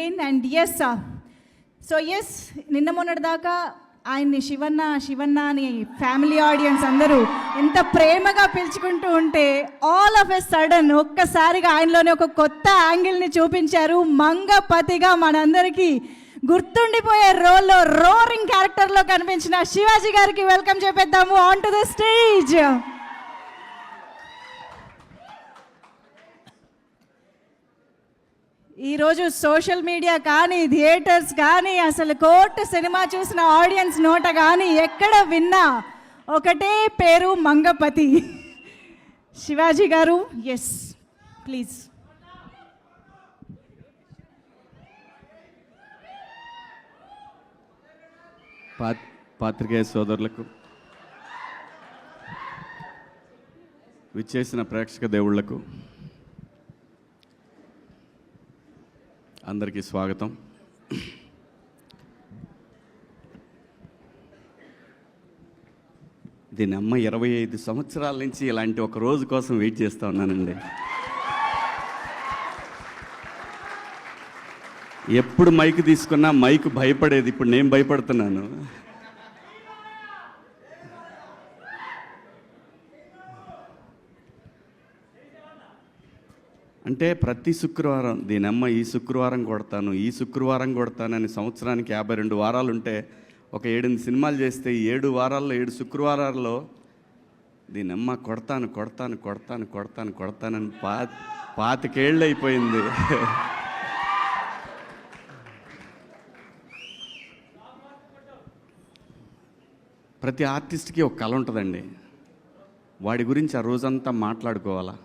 And yes నిన్న మొన్నటి దాకా ఆయన్ని శివన్న అని ఫ్యామిలీ ఆడియన్స్ అందరూ ఎంత ప్రేమగా పిలుచుకుంటూ ఉంటే ఆల్ ఆఫ్ ఎ సడన్ ఒక్కసారిగా ఆయనలోని ఒక కొత్త యాంగిల్ని చూపించారు. మంగపతిగా మనందరికీ గుర్తుండిపోయే రోల్లో రోరింగ్ క్యారెక్టర్లో కనిపించిన శివాజీ గారికి వెల్కమ్ చెప్పేద్దాము ఆన్ టు ద స్టేజ్. ఈరోజు సోషల్ మీడియా కానీ థియేటర్స్ కానీ అసలు కోర్టు సినిమా చూసిన ఆడియన్స్ నోట కానీ ఎక్కడ విన్నా ఒకటే పేరు మంగపతి. శివాజీ గారు, ఎస్ ప్లీజ్. పాత్రికేయ సోదరులకు, విచ్చేసిన ప్రేక్షక దేవుళ్లకు అందరికీ స్వాగతం. దీని అమ్మ 25 సంవత్సరాల నుంచి ఇలాంటి ఒక రోజు కోసం వెయిట్ చేస్తూ ఉన్నానండి. ఎప్పుడు మైక్ తీసుకున్నా మైక్ భయపడేది, ఇప్పుడు నేను భయపడుతున్నాను. అంటే ప్రతి శుక్రవారం దీనమ్మ ఈ శుక్రవారం కొడతానని సంవత్సరానికి 52 వారాలు ఉంటే ఒక 7 సినిమాలు చేస్తే 7 వారాల్లో 7 శుక్రవారాల్లో దీనమ్మ కొడతానని 25 ఏళ్ళు అయిపోయింది. ప్రతి ఆర్టిస్ట్కి ఒక కళ ఉంటుందండి. వాడి గురించి ఆ రోజంతా మాట్లాడుకోవాలా.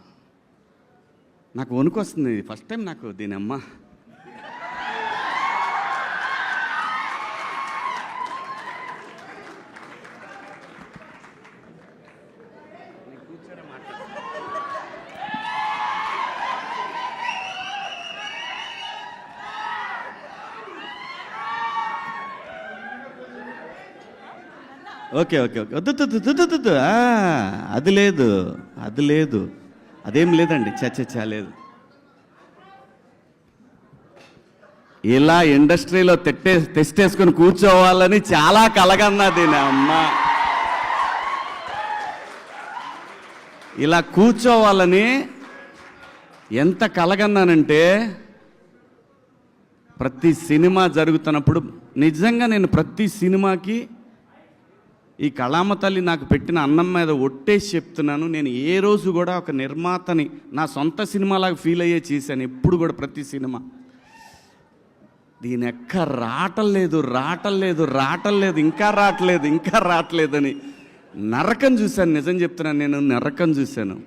నాకు వణుకు వస్తుంది ఫస్ట్ టైం నాకు దీనమ్మ. ఓకే వద్దు, అది లేదు అదేం లేదండి, లేదు. ఇలా ఇండస్ట్రీలో తెస్టేసుకొని కూర్చోవాలని చాలా కలగన్నా దీని అమ్మ. ఇలా కూర్చోవాలని ఎంత కలగన్నానంటే, ప్రతి సినిమా జరుగుతున్నప్పుడు నిజంగా నేను ప్రతి సినిమాకి ఈ కళామ తల్లి నాకు పెట్టిన అన్నం మీద ఒట్టేసి చెప్తున్నాను, నేను ఏ రోజు కూడా ఒక నిర్మాతని నా సొంత సినిమాలాగా ఫీల్ అయ్యే చేశాను ఎప్పుడు కూడా. ప్రతి సినిమా దీని ఎక్క రావటం లేదు, ఇంకా రావట్లేదని నరకం చూశాను. నిజం చెప్తున్నాను, నేను నరకం చూశాను.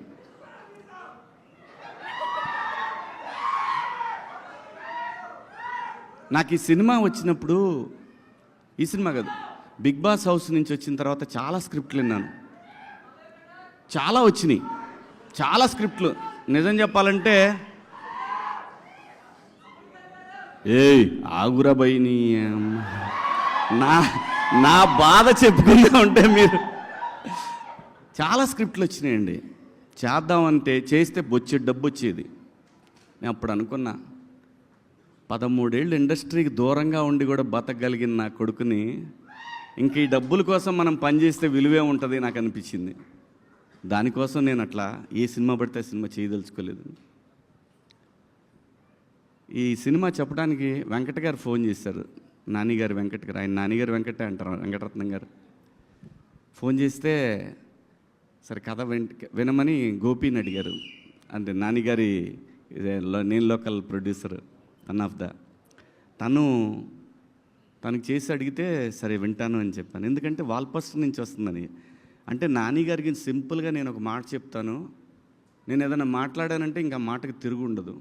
నాకు ఈ సినిమా వచ్చినప్పుడు, ఈ సినిమా కాదు, బిగ్ బాస్ హౌస్ నుంచి వచ్చిన తర్వాత చాలా స్క్రిప్ట్లు విన్నాను, చాలా వచ్చినాయి, చాలా స్క్రిప్ట్లు. నిజం చెప్పాలంటే ఆగురా బైని నా బాధ చెప్పుకుందా ఉంటే మీరు. చాలా స్క్రిప్ట్లు వచ్చినాయండి. చేద్దామంటే చేస్తే బొచ్చేది డబ్బు వచ్చేది. నేను అప్పుడు అనుకున్నా, 13 ఏళ్ళు ఇండస్ట్రీకి దూరంగా ఉండి కూడా బతకగలిగిన నా కొడుకుని ఇంక ఈ డబ్బుల కోసం మనం పనిచేస్తే విలువే ఉంటుంది నాకు అనిపించింది. దానికోసం నేను అట్లా ఏ సినిమా పడితే సినిమా చేయదలుచుకోలేదు. ఈ సినిమా చెప్పడానికి వెంకట గారు ఫోన్ చేశారు, నానిగారు వెంకట గారు. ఆయన నానిగారు వెంకటే అంటారు, వెంకటరత్నం గారు. ఫోన్ చేస్తే సరే కథ వినమని గోపిని అడిగారు. అంటే నానిగారి నేను local producer one of the. తనకు చేసి అడిగితే సరే వింటాను అని చెప్పాను. ఎందుకంటే వాల్పోస్టర్ నుంచి వస్తుందని. అంటే నానిగారికి సింపుల్గా నేను ఒక మాట చెప్తాను, నేను ఏదైనా మాట్లాడానంటే ఇంకా మాటకి తిరుగు ఉండదు.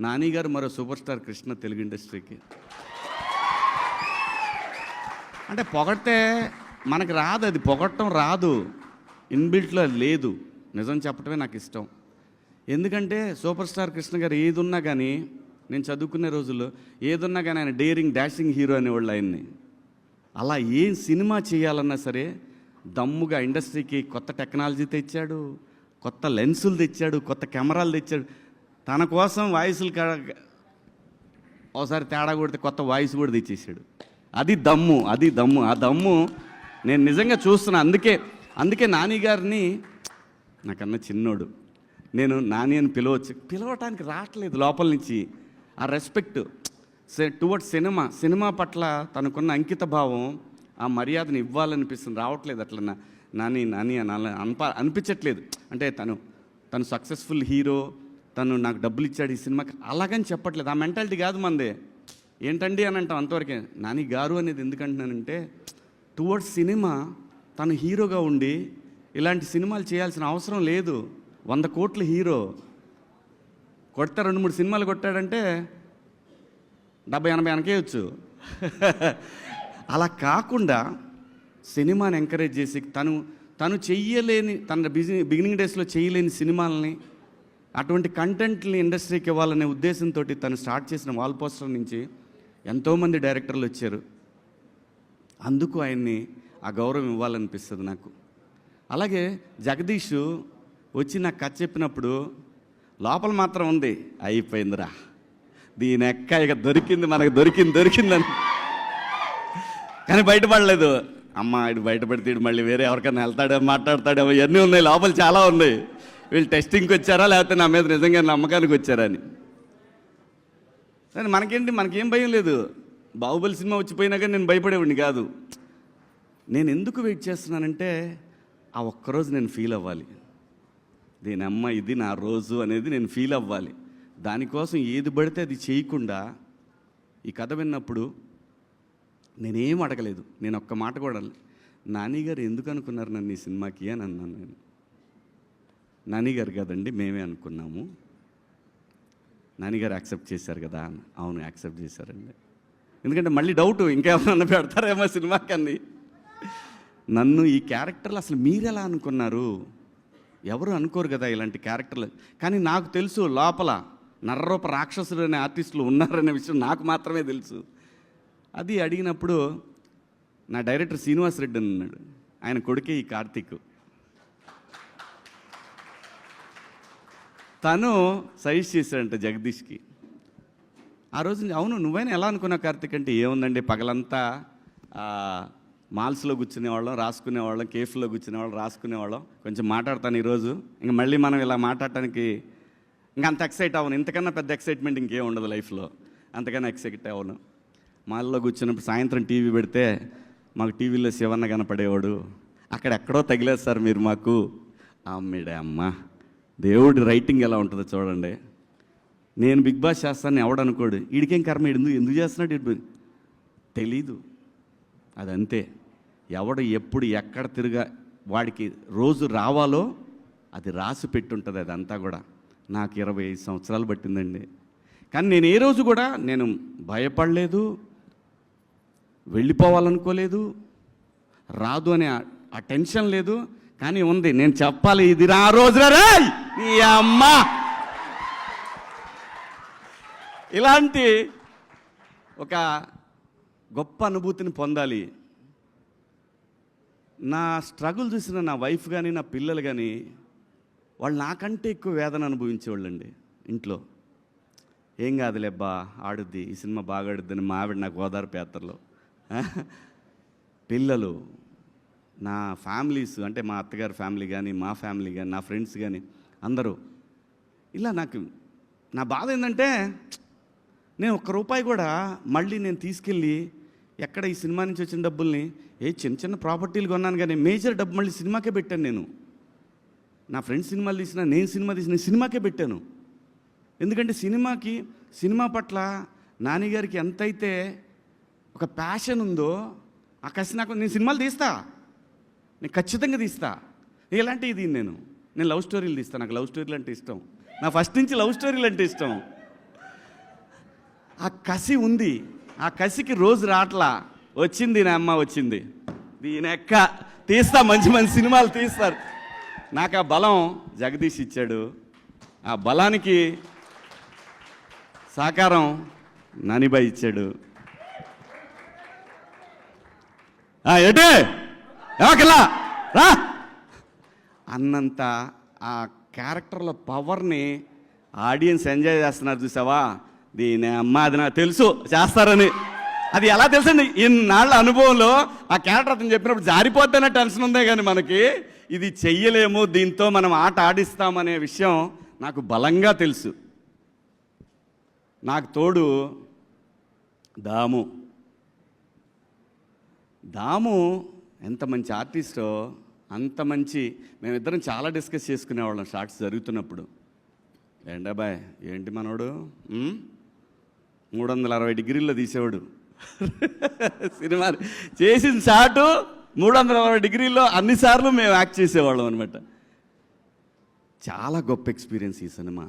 నానిగారు మరో సూపర్ స్టార్ కృష్ణ తెలుగు ఇండస్ట్రీకి. అంటే పొగడితే మనకు రాదు, అది పొగడటం రాదు, ఇన్బిల్ట్లో లేదు. నిజం చెప్పడమే నాకు ఇష్టం. ఎందుకంటే సూపర్ స్టార్ కృష్ణ గారు ఏది ఉన్నా కానీ, నేను చదువుకునే రోజుల్లో ఏదున్నా కానీ ఆయన డేరింగ్ డాషింగ్ హీరో అనేవాళ్ళు ఆయన్ని. అలా ఏం సినిమా చేయాలన్నా సరే దమ్ముగా ఇండస్ట్రీకి కొత్త టెక్నాలజీ తెచ్చాడు, కొత్త లెన్సులు తెచ్చాడు, కొత్త కెమెరాలు తెచ్చాడు. తన కోసం వాయిస్లు ఒకసారి తేడా కొడితే కొత్త వాయిస్ కూడా తెచ్చేసాడు. అది దమ్ము, అది దమ్ము. ఆ దమ్ము నేను నిజంగా చూస్తున్నా. అందుకే నాని గారిని, నాకన్నా చిన్నోడు, నేను నాని అని పిలవటానికి రావట్లేదు లోపల నుంచి. ఆ రెస్పెక్ట్ టువర్డ్స్ సినిమా పట్ల తనకున్న అంకిత భావం, ఆ మర్యాదను ఇవ్వాలనిపిస్తుంది. రావట్లేదు అట్లా నాని అని అనిపించట్లేదు. అంటే తను సక్సెస్ఫుల్ హీరో, తను నాకు డబ్బులు ఇచ్చాడు ఈ సినిమాకి, అలాగని చెప్పట్లేదు. ఆ మెంటాలిటీ కాదు మందే. ఏంటండి అని అంటాం అంతవరకే. నాని గారు అనేది ఎందుకంటున్నానంటే, టువర్డ్స్ సినిమా తను హీరోగా ఉండి ఇలాంటి సినిమాలు చేయాల్సిన అవసరం లేదు. 100 కోట్ల హీరో కొడితే 2-3 సినిమాలు కొట్టాడంటే 70-80 వెనకేయచ్చు. అలా కాకుండా సినిమాని ఎంకరేజ్ చేసి తను చెయ్యలేని, తన బిగినింగ్ డేస్లో చేయలేని సినిమాలని, అటువంటి కంటెంట్ని ఇండస్ట్రీకి ఇవ్వాలనే ఉద్దేశంతో తను స్టార్ట్ చేసిన వాల్ పోస్టర్ నుంచి ఎంతోమంది డైరెక్టర్లు వచ్చారు. అందుకు ఆయన్ని ఆ గౌరవం ఇవ్వాలనిపిస్తుంది నాకు. అలాగే జగదీష్ వచ్చి నాకు కథ చెప్పినప్పుడు లోపల మాత్రం ఉంది, అయిపోయిందిరా దీని ఎక్క ఇక దొరికింది, మనకు దొరికిందని. కానీ బయటపడలేదు. అమ్మ ఇటు బయటపడితే ఇటు మళ్ళీ వేరే ఎవరికైనా వెళ్తాడేమో, మాట్లాడతాడేమో, ఇవన్నీ ఉన్నాయి లోపల, చాలా ఉన్నాయి. వీళ్ళు టెస్టింగ్కి వచ్చారా లేకపోతే నా మీద నిజంగా నమ్మకానికి వచ్చారా అని. కానీ మనకేం భయం లేదు. బాహుబలి సినిమా వచ్చిపోయినా కానీ నేను భయపడేవాడిని కాదు. నేను ఎందుకు వెయిట్ చేస్తున్నానంటే, ఆ ఒక్కరోజు నేను ఫీల్ అవ్వాలి, దీని అమ్మ ఇది నా రోజు అనేది నేను ఫీల్ అవ్వాలి. దానికోసం ఏది పడితే అది చేయకుండా ఈ కథ విన్నప్పుడు నేనేం అడగలేదు. నేను ఒక్క మాట కూడా నాని గారు ఎందుకు అనుకున్నారు నన్ను ఈ సినిమాకి అని అన్నాను. నేను నాని గారు కదండి మేమే అనుకున్నాము, నాని గారు యాక్సెప్ట్ చేశారు కదా. అవును యాక్సెప్ట్ చేశారండి. ఎందుకంటే మళ్ళీ డౌట్ ఇంకేమన్నా పెడతారేమో సినిమాకి అని. నన్ను ఈ క్యారెక్టర్లు అసలు మీరెలా అనుకున్నారు, ఎవరు అనుకోరు కదా ఇలాంటి క్యారెక్టర్లు. కానీ నాకు తెలుసు లోపల నర్రరూప రాక్షసుడు అనే ఆర్టిస్టులు ఉన్నారనే విషయం నాకు మాత్రమే తెలుసు. అది అడిగినప్పుడు నా డైరెక్టర్ శ్రీనివాస్ రెడ్డి అని ఉన్నాడు, ఆయన కొడుకే ఈ కార్తీక్. తను సజెస్ట్ చేశాడంట జగదీష్కి. ఆ రోజు అవును నువ్వైనా ఎలా అనుకున్నావు కార్తీక్ అంటే, ఏముందండి పగలంతా మాల్స్లో కూర్చునేవాళ్ళం, రాసుకునేవాళ్ళం, కేఫ్లో కూర్చునేవాళ్ళం, రాసుకునేవాళ్ళం. కొంచెం మాట్లాడతాను ఈరోజు, ఇంక మళ్ళీ మనం ఇలా మాట్లాడటానికి ఇంకా అంత ఎక్సైట్ అవ్వను. ఇంతకన్నా పెద్ద ఎక్సైట్మెంట్ ఇంకేం ఉండదు లైఫ్లో, అంతకన్నా ఎక్సైట్ అవ్వను. మాల్లో కూర్చున్నప్పుడు సాయంత్రం టీవీ పెడితే మాకు టీవీలో శివన్న కనపడేవాడు. అక్కడెక్కడో తగిలేదు సార్ మీరు మాకు. అమ్మిడే అమ్మ, దేవుడి రైటింగ్ ఎలా ఉంటుందో చూడండి. నేను బిగ్ బాస్ చేస్తాను ఎవడనుకోడు, వీడికేం కర్మ, ఎందుకు చేస్తున్నాడు ఇటు తెలీదు. అదంతే, ఎవడు ఎప్పుడు ఎక్కడ తిరిగా వాడికి రోజు రావాలో అది రాసి పెట్టుంటుంది. అదంతా కూడా నాకు 25 సంవత్సరాలు పట్టిందండి. కానీ నేను ఏ రోజు కూడా నేను భయపడలేదు, వెళ్ళిపోవాలనుకోలేదు, రాదు అనే ఆ టెన్షన్ లేదు. కానీ ఉంది, నేను చెప్పాలి ఇది ఆ రోజు రే నీ అమ్మ. ఇలాంటి ఒక గొప్ప అనుభూతిని పొందాలి. నా స్ట్రగుల్ చూసిన నా వైఫ్ కానీ నా పిల్లలు కానీ వాళ్ళు నాకంటే ఎక్కువ వేదన అనుభవించేవాళ్ళండి. ఇంట్లో ఏం కాదులేబ్బా ఆడుద్ది, ఈ సినిమా బాగా ఆడుద్దని మా ఆవిడ నాకు ఓదార్పు యాత్రలో. పిల్లలు, నా ఫ్యామిలీస్, అంటే మా అత్తగారి ఫ్యామిలీ కానీ మా ఫ్యామిలీ కానీ నా ఫ్రెండ్స్ కానీ అందరూ ఇలా. నాకు నా బాధ ఏంటంటే, నేను ₹1 కూడా మళ్ళీ నేను తీసుకెళ్ళి ఎక్కడ ఈ సినిమా నుంచి వచ్చిన డబ్బుల్ని చిన్న చిన్న ప్రాపర్టీలు కొన్నాను, కానీ మేజర్ డబ్బు మళ్ళీ సినిమాకే పెట్టాను. నేను నా ఫ్రెండ్స్ సినిమాలు తీసినా, నేను సినిమా తీసిన సినిమాకే పెట్టాను. ఎందుకంటే సినిమా పట్ల నాన్నగారికి ఎంతైతే ఒక ప్యాషన్ ఉందో ఆ కసి నాకు. నేను సినిమాలు తీస్తా, నేను ఖచ్చితంగా తీస్తా. ఇలాంటివి నేను లవ్ స్టోరీలు తీస్తాను. నాకు లవ్ స్టోరీలు అంటే ఇష్టం. నా ఫస్ట్ నుంచి లవ్ స్టోరీలు అంటే ఇష్టం. ఆ కసి ఉంది, ఆ కసికి రోజు రాట్లా. వచ్చింది నా అమ్మ, వచ్చింది దీని ఎక్క తీస్తా, మంచి మంచి సినిమాలు తీస్తారు. నాకు ఆ బలం జగదీష్ ఇచ్చాడు. ఆ బలానికి సహకారం నానిబాయ్ ఇచ్చాడు. ఏటే ఎవకలా రా అన్నంత ఆ క్యారెక్టర్ల పవర్ని ఆడియన్స్ ఎంజాయ్ చేస్తున్నారు చూసావా. దీని అమ్మ అది నాకు తెలుసు చేస్తారని. అది ఎలా తెలుసండి, ఇన్నాళ్ళ అనుభవంలో ఆ క్యారెక్టర్ అతను చెప్పినప్పుడు జారిపోద్దనే టెన్షన్ ఉందే కానీ మనకి ఇది చెయ్యలేము, దీంతో మనం ఆట ఆడిస్తామనే విషయం నాకు బలంగా తెలుసు. నాకు తోడు దాము. దాము ఎంత మంచి ఆర్టిస్టో అంత మంచి. మేమిద్దరం చాలా డిస్కస్ చేసుకునేవాళ్ళం షార్ట్స్ జరుగుతున్నప్పుడు. ఏంటబ్బాయ్ ఏంటి మనోడు 360 డిగ్రీల్లో తీసేవాడు సినిమా చేసిన షాటు 360 డిగ్రీల్లో అన్నిసార్లు మేము యాక్ట్ చేసేవాళ్ళం అనమాట. చాలా గొప్ప ఎక్స్పీరియన్స్ ఈ సినిమా.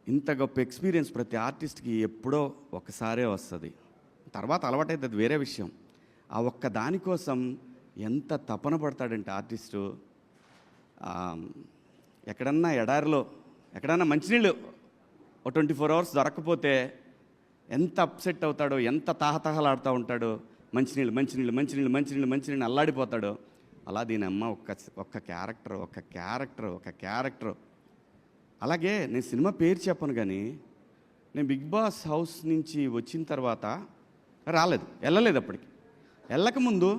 ఇంత గొప్ప ఎక్స్పీరియన్స్ ప్రతి ఆర్టిస్ట్కి ఎప్పుడో ఒకసారే వస్తుంది, తర్వాత అలవాటైతే అది వేరే విషయం. ఆ ఒక్క దానికోసం ఎంత తపన పడతాడంటే ఆర్టిస్టు. ఎక్కడన్నా ఎడారిలో ఎక్కడన్నా మంచినీళ్ళు 24 అవర్స్ దొరకకపోతే ఎంత అప్సెట్ అవుతాడో, ఎంత తాహతహలాడుతూ ఉంటాడో. మంచినీళ్ళు మంచినీళ్ళు మంచినీళ్ళు మంచినీళ్ళు మంచినీళ్ళు అల్లాడిపోతాడో. అలా దీని అమ్మ ఒక్క క్యారెక్టర్. అలాగే నేను సినిమా పేరు చెప్పను కానీ నేను బిగ్ బాస్ హౌస్ నుంచి వచ్చిన తర్వాత వెళ్ళలేదు. అప్పటికి వెళ్ళకముందు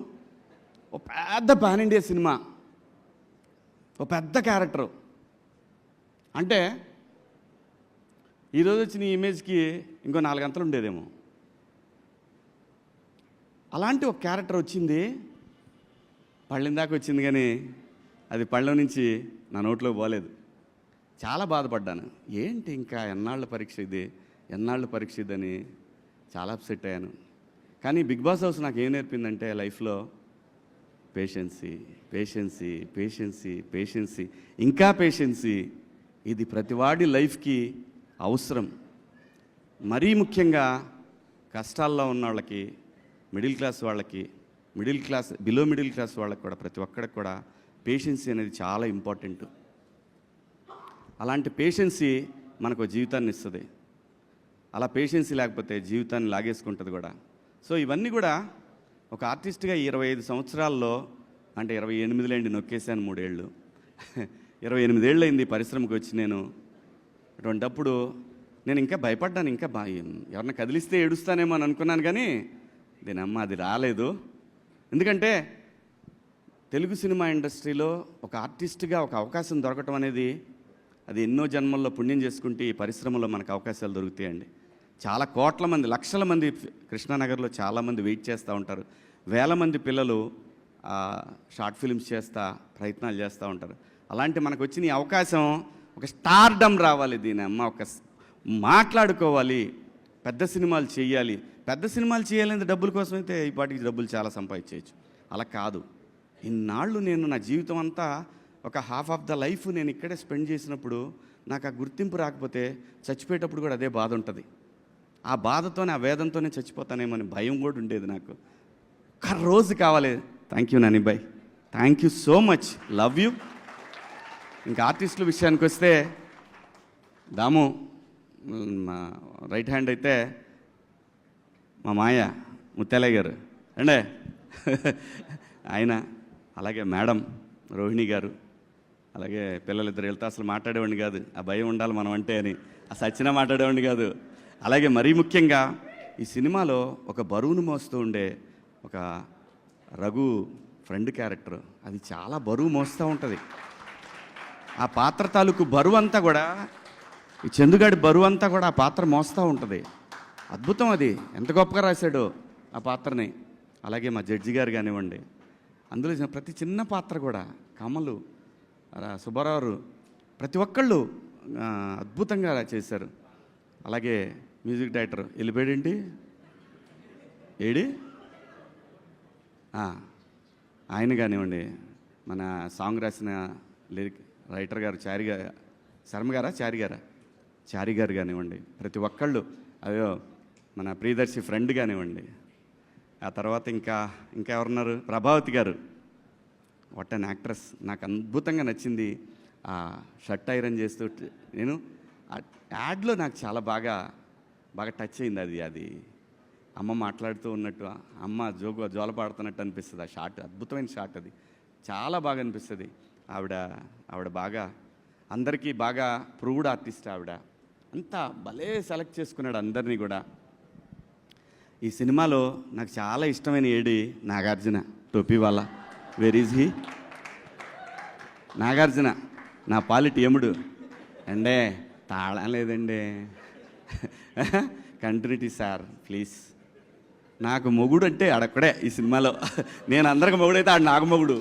ఓ పెద్ద పాన్ ఇండియా సినిమా, ఓ పెద్ద క్యారెక్టరు. అంటే ఈరోజు వచ్చిన ఈ ఇమేజ్కి ఇంకో 4 గంటలు ఉండేదేమో. అలాంటి ఒక క్యారెక్టర్ వచ్చింది, పళ్ళిన దాకా వచ్చింది కానీ అది పళ్ళ నుంచి నా నోట్లో పోలేదు. చాలా బాధపడ్డాను. ఏంటి ఇంకా ఎన్నాళ్ళ పరీక్ష ఇదని చాలా అప్సెట్ అయ్యాను. కానీ బిగ్ బాస్ హౌస్ నాకు ఏం నేర్పిందంటే లైఫ్లో పేషెన్సీ ఇంకా పేషెన్సీ. ఇది ప్రతివాడి లైఫ్కి అవసరం. మరీ ముఖ్యంగా కష్టాల్లో ఉన్న వాళ్ళకి, బిలో మిడిల్ క్లాస్ వాళ్ళకి కూడా, ప్రతి ఒక్కడికి కూడా పేషెన్సీ అనేది చాలా ఇంపార్టెంట్. అలాంటి పేషెన్సీ మనకు జీవితాన్ని ఇస్తుంది. అలా పేషెన్సీ లేకపోతే జీవితాన్ని లాగేసుకుంటుంది కూడా. సో ఇవన్నీ కూడా ఒక ఆర్టిస్ట్గా 25 సంవత్సరాల్లో, అంటే 28 నొక్కేసాను 3 ఏళ్ళు 28 ఏళ్ళు అయింది పరిశ్రమకు వచ్చి. నేను అటువంటప్పుడు నేను ఇంకా భయపడ్డాను. ఇంకా ఎవరన్నా కదిలిస్తే ఏడుస్తానేమో అని అనుకున్నాను కానీ దీనమ్మ అది రాలేదు. ఎందుకంటే తెలుగు సినిమా ఇండస్ట్రీలో ఒక ఆర్టిస్ట్గా ఒక అవకాశం దొరకటం అనేది అది ఎన్నో జన్మల్లో పుణ్యం చేసుకుంటే ఈ పరిశ్రమలో మనకు అవకాశాలు దొరుకుతాయండి. చాలా కోట్ల మంది, లక్షల మంది కృష్ణానగర్లో చాలామంది వెయిట్ చేస్తూ ఉంటారు. వేల మంది పిల్లలు షార్ట్ ఫిల్మ్స్ ప్రయత్నాలు చేస్తూ ఉంటారు. అలాంటి మనకు వచ్చిన ఈ అవకాశం, ఒక స్టార్డమ్ రావాలి, దీని అమ్మ ఒక మాట్లాడుకోవాలి, పెద్ద సినిమాలు చేయాలి. పెద్ద సినిమాలు చేయాలంటే డబ్బుల కోసం అయితే ఈ పాటికి డబ్బులు చాలా సంపాదించవచ్చు. అలా కాదు. ఇన్నాళ్ళు నేను నా జీవితం అంతా ఒక హాఫ్ ఆఫ్ ద లైఫ్ నేను ఇక్కడే స్పెండ్ చేసినప్పుడు నాకు ఆ గుర్తింపు రాకపోతే చచ్చిపోయేటప్పుడు కూడా అదే బాధ ఉంటుంది. ఆ బాధతోనే, ఆ వేదంతోనే చచ్చిపోతానేమో అని భయం కూడా ఉండేది నాకు. ఒక్క రోజు కావాలి. థ్యాంక్ యూ నానిబాయ్, thank you so much, love you. ఇంకా ఆర్టిస్టుల విషయానికి వస్తే దాము మా రైట్ హ్యాండ్ అయితే మా మాయ ముత్యాలయ్య గారు అండే ఆయన, అలాగే మేడం రోహిణి గారు, అలాగే పిల్లలిద్దరు వెళ్తే అసలు మాట్లాడేవాడిని కాదు. ఆ భయం ఉండాలి మనం అంటే అని, ఆ సచ్చినా మాట్లాడేవాడిని కాదు. అలాగే మరీ ముఖ్యంగా ఈ సినిమాలో ఒక బరువును మోస్తూ ఉండే ఒక రఘు ఫ్రెండ్ క్యారెక్టర్, అది చాలా బరువు మోస్తూ ఉంటుంది. ఆ పాత్ర తాలూకు బరువు అంతా కూడా, ఈ చందుగాడి బరువు అంతా కూడా ఆ పాత్ర మోస్తూ ఉంటుంది. అద్భుతం, అది ఎంత గొప్పగా రాశాడో ఆ పాత్రని. అలాగే మా జడ్జి గారు కానివ్వండి, అందులో ప్రతి చిన్న పాత్ర కూడా, కమలు, సుబ్బారావు, ప్రతి ఒక్కళ్ళు అద్భుతంగా చేశారు. అలాగే మ్యూజిక్ డైరెక్టర్ వెళ్ళిపోయాడేంటి ఆయన కానివ్వండి, మన సాంగ్ రాసిన లిరిక్ రైటర్ గారు చారి గారు కానివ్వండి, ప్రతి ఒక్కళ్ళు, అయ్యో మన ప్రియదర్శి ఫ్రెండ్ కానివ్వండి, ఆ తర్వాత ఇంకా ఎవరున్నారు, ప్రభావతి గారు, వాట్ అన్ యాక్ట్రెస్. నాకు అద్భుతంగా నచ్చింది ఆ షర్ట్ ఐరన్ చేస్తూ. నేను యాడ్లో నాకు చాలా బాగా టచ్ అయింది. అది అమ్మ మాట్లాడుతూ ఉన్నట్టు, అమ్మ జోలపాడుతున్నట్టు అనిపిస్తుంది. ఆ షాట్ అద్భుతమైన షాట్, అది చాలా బాగా అనిపిస్తుంది. ఆవిడ బాగా అందరికీ బాగా ప్రూవ్డ్ ఆర్టిస్ట్ ఆవిడ. అంతా భలే సెలెక్ట్ చేసుకున్నాడు అందరినీ కూడా. ఈ సినిమాలో నాకు చాలా ఇష్టమైన ఏడి నాగార్జున, టోపీ వాళ్ళ. Where is he? నాగార్జున నా పాలిటి యముడు అండే, తాళం లేదండి. Continuity sir please. నాకు మొగుడు అంటే ఆడక్కడే ఈ సినిమాలో. నేను అందరికి మొగుడు అయితే ఆడు నాకు మొగుడు.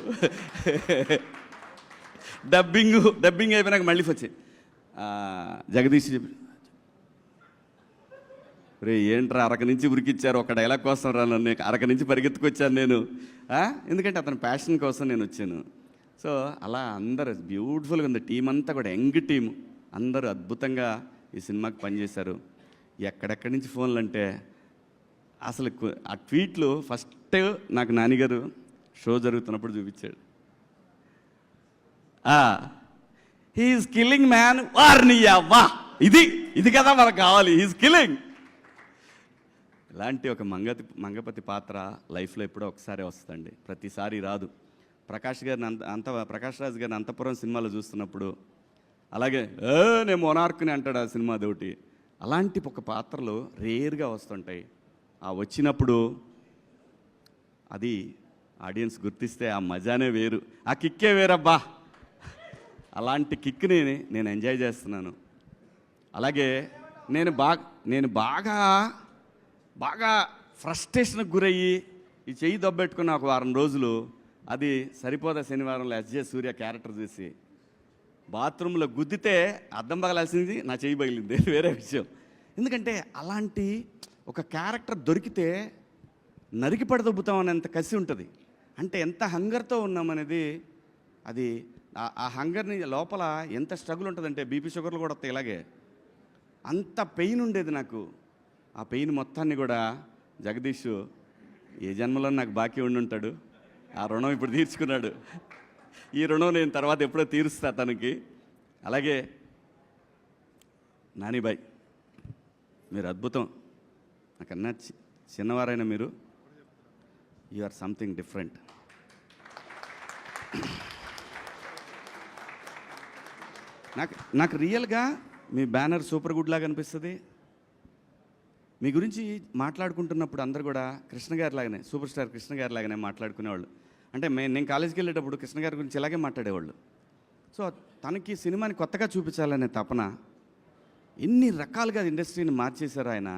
డబ్బింగ్ అయిపోయినాక మళ్ళీ వచ్చి జగదీష్ చెప్పి, రే ఏంట్రా అరక నుంచి ఉరికిచ్చారు ఒక డైలాగ్ కోసం రా నన్ను, అరక నుంచి పరిగెత్తుకొచ్చాను నేను. ఎందుకంటే అతని ప్యాషన్ కోసం నేను వచ్చాను. సో అలా అందరూ బ్యూటిఫుల్గా ఉంది. టీం అంతా కూడా యంగ్ టీం, అందరూ అద్భుతంగా ఈ సినిమాకి పనిచేశారు. ఎక్కడెక్కడి నుంచి ఫోన్లు అంటే అసలు ఆ ట్వీట్లు ఫస్ట్ నాకు నానిగారు షో జరుగుతున్నప్పుడు చూపించాడు. హీఈస్ కిల్లింగ్ మ్యాన్ వార్ని అవ్వా, ఇది కదా మనకు కావాలి, హీఈస్ కిల్లింగ్. ఇలాంటి ఒక మంగపతి పాత్ర లైఫ్లో ఎప్పుడో ఒకసారి వస్తుందండి, ప్రతిసారి రాదు. ప్రకాష్ రాజ్ గారిని అంతపురం సినిమాలో చూస్తున్నప్పుడు అలాగే నేను మొనార్క్ని అంటాడు ఆ సినిమా అదొకటి. అలాంటి ఒక పాత్రలు రేర్గా వస్తుంటాయి. ఆ వచ్చినప్పుడు అది ఆడియన్స్ గుర్తిస్తే ఆ మజానే వేరు, ఆ కిక్కే వేరబ్బా. అలాంటి కిక్ని నేను ఎంజాయ్ చేస్తున్నాను. అలాగే నేను బాగా ఫ్రస్ట్రేషన్కి గురయ్యి ఈ చెయ్యి దొబ్బెట్టుకున్న ఒక వారం రోజులు, అది సరిపోదా శనివారంలో ఎస్జే సూర్య క్యారెక్టర్ చూసి బాత్రూంలో గుద్దితే అద్దం పగలాల్సింది నా చెయ్యి పగిలింది, వేరే విషయం. ఎందుకంటే అలాంటి ఒక క్యారెక్టర్ దొరికితే నరికి పడదొబ్బుతామనేంత కసి ఉంటుంది. అంటే ఎంత హంగర్తో ఉన్నామనేది, అది ఆ హంగర్ని లోపల ఎంత స్ట్రగుల్ ఉంటుందంటే బీపీ షుగర్లు కూడా వస్తాయి. ఇలాగే అంత పెయిన్ ఉండేది నాకు. ఆ పెయిన్ మొత్తాన్ని కూడా జగదీష్ ఏ జన్మలో నాకు బాకీ ఉండుంటాడు, ఆ రుణం ఇప్పుడు తీర్చుకున్నాడు. ఈ రుణం నేను తర్వాత ఎప్పుడో తీరుస్తా తనకి. అలాగే నానిబాయ్, మీరు అద్భుతం. నాకన్నా చిన్నవారైనా మీరు, యు ఆర్ సంథింగ్ డిఫరెంట్. నాకు రియల్గా మీ బ్యానర్ సూపర్ గుడ్ లాగా అనిపిస్తుంది. మీ గురించి మాట్లాడుకుంటున్నప్పుడు అందరు కూడా కృష్ణ గారి లాగానే, సూపర్ స్టార్ కృష్ణ గారి లాగానే మాట్లాడుకునేవాళ్ళు. అంటే నేను కాలేజీకి వెళ్ళేటప్పుడు కృష్ణ గారి గురించి ఇలాగే మాట్లాడేవాళ్ళు. సో తనకి సినిమాని కొత్తగా చూపించాలనే తపన, ఎన్ని రకాలుగా ఇండస్ట్రీని మార్చేశారు ఆయన.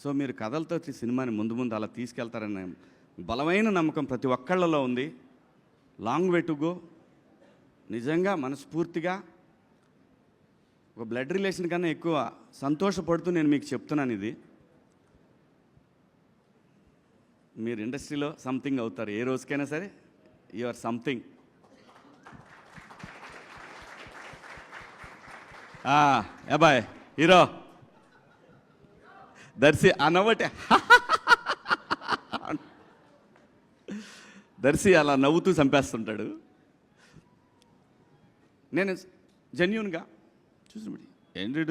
సో మీరు కథలతో సినిమాని ముందు అలా తీసుకెళ్తారనే బలమైన నమ్మకం ప్రతి ఒక్కళ్ళలో ఉంది. Long way to go. నిజంగా మనస్ఫూర్తిగా ఒక బ్లడ్ రిలేషన్ కన్నా ఎక్కువ సంతోషపడుతూ నేను మీకు చెప్తున్నాను, ఇది మీరు ఇండస్ట్రీలో సంథింగ్ అవుతారు ఏ రోజుకైనా సరే. You are something. బాయ్ హీరో దర్శి అన్నవటే దర్శి అలా నవ్వుతూ చంపేస్తుంటాడు. నేను జెన్యూన్గా చూసినప్పుడు ఏంటి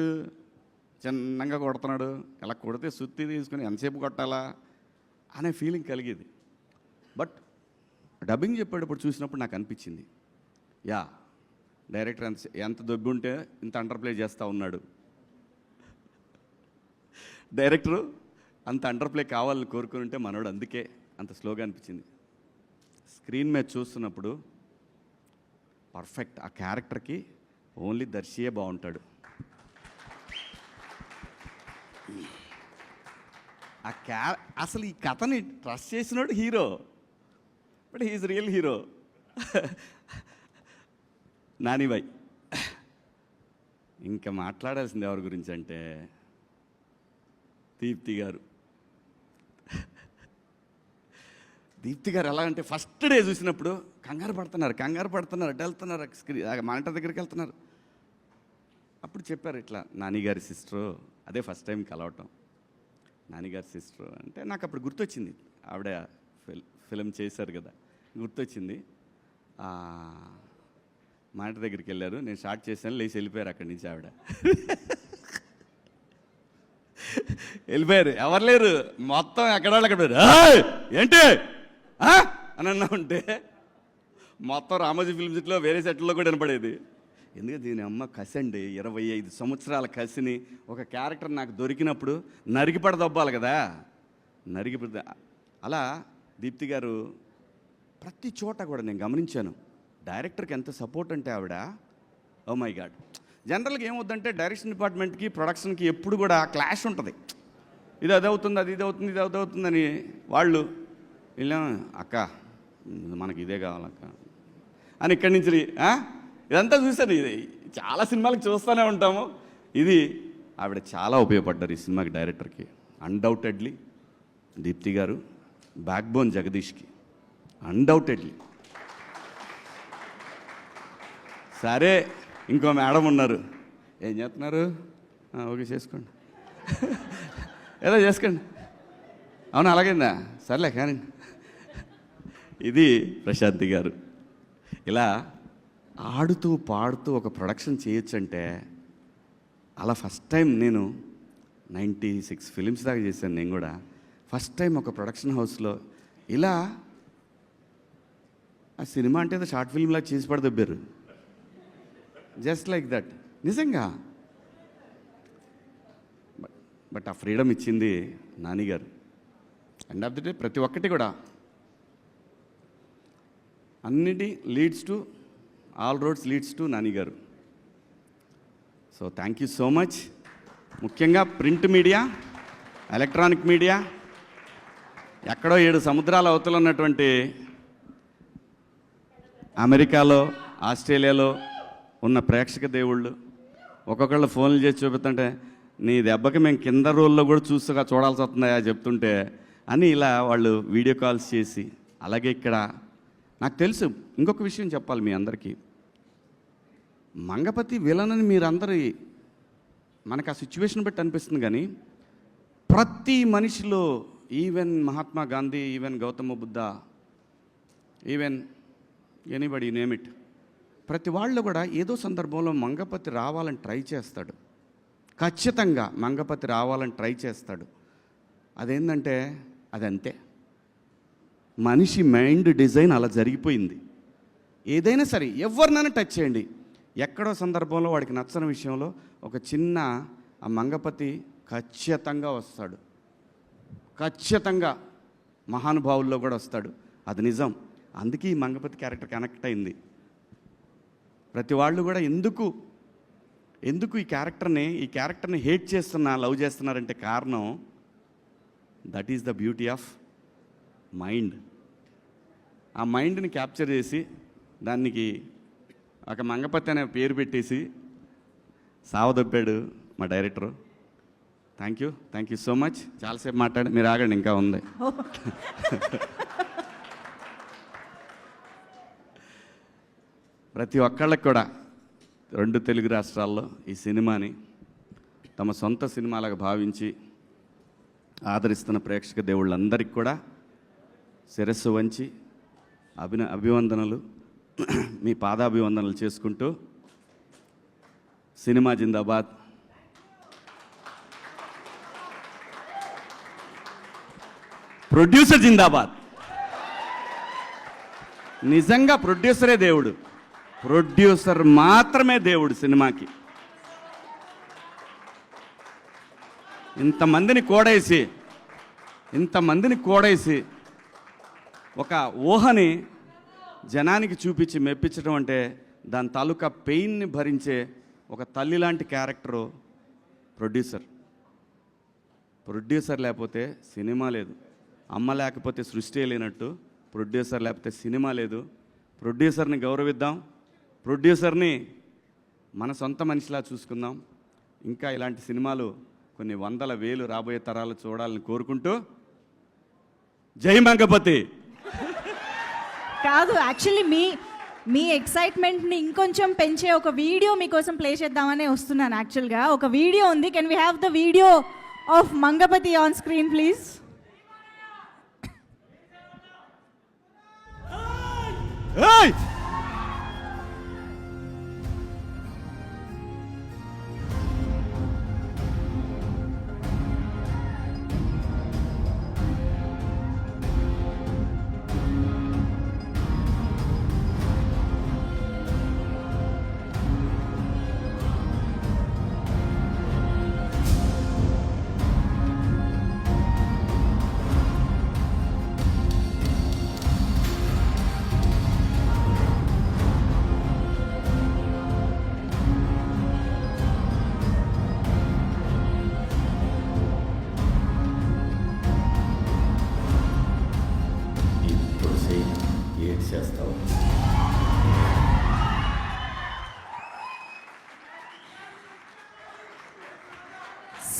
చిన్నగా కొడుతున్నాడు, ఇలా కొడితే సుత్తి తీసుకుని ఎంతసేపు కొట్టాలా అనే ఫీలింగ్ కలిగేది. బట్ డబ్బింగ్ చెప్పేటప్పుడు చూసినప్పుడు నాకు అనిపించింది, డైరెక్టర్ ఎంత దొబ్బి ఉంటే ఇంత అండర్ ప్లే చేస్తూ ఉన్నాడు. డైరెక్టరు అంత అండర్ ప్లే కావాలని కోరుకుని ఉంటే మనోడు అందుకే అంత స్లోగా అనిపించింది. స్క్రీన్ మీద చూస్తున్నప్పుడు పర్ఫెక్ట్ ఆ క్యారెక్టర్కి ఓన్లీ దర్శియే బాగుంటాడు. అసలు ఈ కథని ట్రస్ట్ చేసినాడు hero, but he's real hero. నానిబాయ్, ఇంకా మాట్లాడాల్సింది ఎవరి గురించి అంటే దీప్తి గారు. దీప్తి గారు ఎలా అంటే ఫస్ట్ డే చూసినప్పుడు కంగారు పడుతున్నారు అటు వెళ్తున్నారు, మానిటర్ దగ్గరికి వెళ్తున్నారు. అప్పుడు చెప్పారు ఇట్లా నానిగారి సిస్టరు, అదే ఫస్ట్ టైం కలవటం. నానిగారి సిస్టరు అంటే నాకు అప్పుడు గుర్తొచ్చింది, ఆవిడ ఫిలిం చేశారు కదా, గుర్తొచ్చింది. మానిటర్ దగ్గరికి వెళ్ళారు, నేను స్టార్ట్ చేశాను, లేచి వెళ్ళిపోయారు అక్కడి నుంచి. ఆవిడ వెళ్ళిపోయారు, ఎవరు లేరు, మొత్తం ఎక్కడవాళ్ళు అక్కడ ఏంటి అని అన్నా ఉంటే మొత్తం రామోజీ ఫిల్మ్ సిటీలో వేరే సెట్లో కూడా వినపడేది. ఎందుకంటే దీని అమ్మ కసి అండి, 25 సంవత్సరాల కసిని ఒక క్యారెక్టర్ నాకు దొరికినప్పుడు నరికిపడ దొబ్బాలి కదా, నరికిపడ. అలా దీప్తి గారు ప్రతి చోట కూడా నేను గమనించాను, డైరెక్టర్కి ఎంత సపోర్ట్ అంటే ఆవిడ, ఓ మై గాడ్. జనరల్గా ఏమవుద్దంటే డైరెక్షన్ డిపార్ట్మెంట్కి ప్రొడక్షన్కి ఎప్పుడు కూడా క్లాష్ ఉంటుంది, ఇది అది అవుతుంది, అది ఇది అవుతుంది, ఇది అది అవుతుందని. వాళ్ళు వెళ్ళాం, అక్క మనకి ఇదే కావాలక్క అని ఇక్కడి నుంచి ఇదంతా చూశాను. ఇది చాలా సినిమాలకు చూస్తూనే ఉంటాము. ఇది ఆవిడ చాలా ఉపయోగపడ్డారు ఈ సినిమాకి, డైరెక్టర్కి అన్డౌటెడ్లీ. దీప్తి గారు బ్యాక్ బోన్ జగదీష్కి అన్డౌటెడ్లీ. సరే, ఇంకో మేడం ఉన్నారు, ఏం చేస్తున్నారు? ఓకే చేసుకోండి, ఏదో చేసుకోండి. అవును అలాగైందా, సర్లే కానీ. ఇది ప్రశాంతి గారు. ఇలా ఆడుతూ పాడుతూ ఒక ప్రొడక్షన్ చేయొచ్చంటే, అలా ఫస్ట్ టైం నేను 96 ఫిలిమ్స్ దాకా చేశాను నేను కూడా. ఫస్ట్ టైం ఒక ప్రొడక్షన్ హౌస్లో ఇలా ఆ సినిమా అంటే ఏదో షార్ట్ ఫిల్మ్లా చేసి పడదబ్బారు, జస్ట్ లైక్ దట్. నిజంగా బట్ ఆ ఫ్రీడమ్ ఇచ్చింది నాని గారు. ఎండ్ ఆఫ్ ది డే ప్రతి ఒక్కటి కూడా అన్నిటి leads to, all roads leads to Nani గారు. So thank you so much. ముఖ్యంగా ప్రింట్ మీడియా, ఎలక్ట్రానిక్ మీడియా, ఎక్కడో 7 సముద్రాల అవతల ఉన్నటువంటి అమెరికాలో, ఆస్ట్రేలియాలో ఉన్న ప్రేక్షక దేవుళ్ళు ఒక్కొక్కళ్ళు ఫోన్లు చేసి చూపిస్తుంటే, నీ దెబ్బకి మేము కింద రోల్లో కూడా చూడాల్సి వస్తుందా చెప్తుంటే అని ఇలా వాళ్ళు వీడియో కాల్స్ చేసి. అలాగే ఇక్కడ నాకు తెలుసు ఇంకొక విషయం చెప్పాలి మీ అందరికీ, మంగపతి విలనని మీరందరూ మనకు ఆ సిచ్యువేషన్ బట్టి అనిపిస్తుంది, కానీ ప్రతి మనిషిలో, even Mahatma Gandhi, even Gautama Buddha, even anybody name it, ప్రతి వాళ్ళు కూడా ఏదో సందర్భంలో మంగపతి రావాలని ట్రై చేస్తాడు. ఖచ్చితంగా మంగపతి రావాలని ట్రై చేస్తాడు. అదేంటంటే అదంతే, మనిషి మైండ్ డిజైన్ అలా జరిగిపోయింది. ఏదైనా సరే ఎవరినైనా టచ్ చేయండి, ఎక్కడో సందర్భంలో వాడికి నచ్చని విషయంలో ఒక చిన్న ఆ మంగపతి ఖచ్చితంగా వస్తాడు. ఖచ్చితంగా మహానుభావుల్లో కూడా వస్తాడు, అది నిజం. అందుకే ఈ మంగపతి క్యారెక్టర్ కనెక్ట్ అయింది. ప్రతి వాళ్ళు కూడా ఎందుకు ఈ క్యారెక్టర్ని హేట్ చేస్తున్నా, లవ్ చేస్తున్నారంటే కారణం that is the beauty of mind. ఆ మైండ్ని క్యాప్చర్ చేసి దానికి ఒక మంగపతి అనే పేరు పెట్టేసి సావదొప్పాడు మా director. Thank you so much. చాలాసేపు మాట్లాడి, మీరు ఆగండి, ఇంకా ఉంది. ప్రతి ఒక్కళ్ళకి కూడా 2 తెలుగు రాష్ట్రాల్లో ఈ సినిమాని తమ సొంత సినిమాలాగా భావించి ఆదరిస్తున్న ప్రేక్షక దేవుళ్ళందరికీ కూడా శిరస్సు వంచి అభివందనలు, మీ పాదాభివందనలు చేసుకుంటూ, సినిమా జిందాబాద్. ప్రొడ్యూసర్ జిందాబాద్. నిజంగా ప్రొడ్యూసరే దేవుడు, ప్రొడ్యూసర్ మాత్రమే దేవుడు సినిమాకి. ఇంతమందిని కోడేసి ఒక ఊహని జనానికి చూపించి మెప్పించడం అంటే, దాని తాలూకా పెయిన్ని భరించే ఒక తల్లి లాంటి క్యారెక్టరు ప్రొడ్యూసర్ లేకపోతే సినిమా లేదు. అమ్మ లేకపోతే సృష్టి లేనట్టు, ప్రొడ్యూసర్ లేకపోతే సినిమా లేదు. ప్రొడ్యూసర్ని గౌరవిద్దాం, ప్రొడ్యూసర్ని మన సొంత మనిషిలా చూసుకుందాం. ఇంకా ఇలాంటి సినిమాలు కొన్ని 100,000 రాబోయే తరాలు చూడాలని కోరుకుంటూ, జై మంగపతి. కాదు, యాక్చువల్లీ మీ ఎక్సైట్మెంట్ని ఇంకొంచెం పెంచే ఒక వీడియో మీకోసం ప్లే చేద్దామనే వస్తున్నాను. యాక్చువల్గా ఒక వీడియో ఉంది. Can we have the video of Mangapathi on screen please?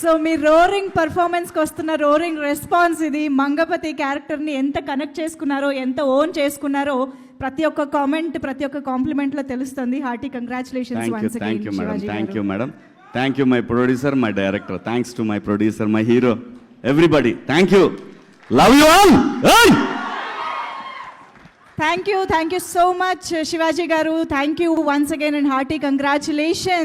So మీ రోరింగ్ పర్ఫార్మెన్స్కి వస్తున్న రోరింగ్ రెస్పాన్స్ ఇది. మంగపతి క్యారెక్టర్ని ఎంత కనెక్ట్ చేసుకున్నారో, ఎంత ఓన్ చేసుకున్నారో ప్రతి ఒక్క కామెంట్, ప్రతి ఒక్క కాంప్లిమెంట్లో తెలుస్తుంది. Hearty congratulations once again. Thank you madam, thank you madam, thank you my producer, my director, thanks to my producer, my hero, everybody, thank you, love you all. Thank you so much Shivaji గారు. Thank you once again and hearty congratulations.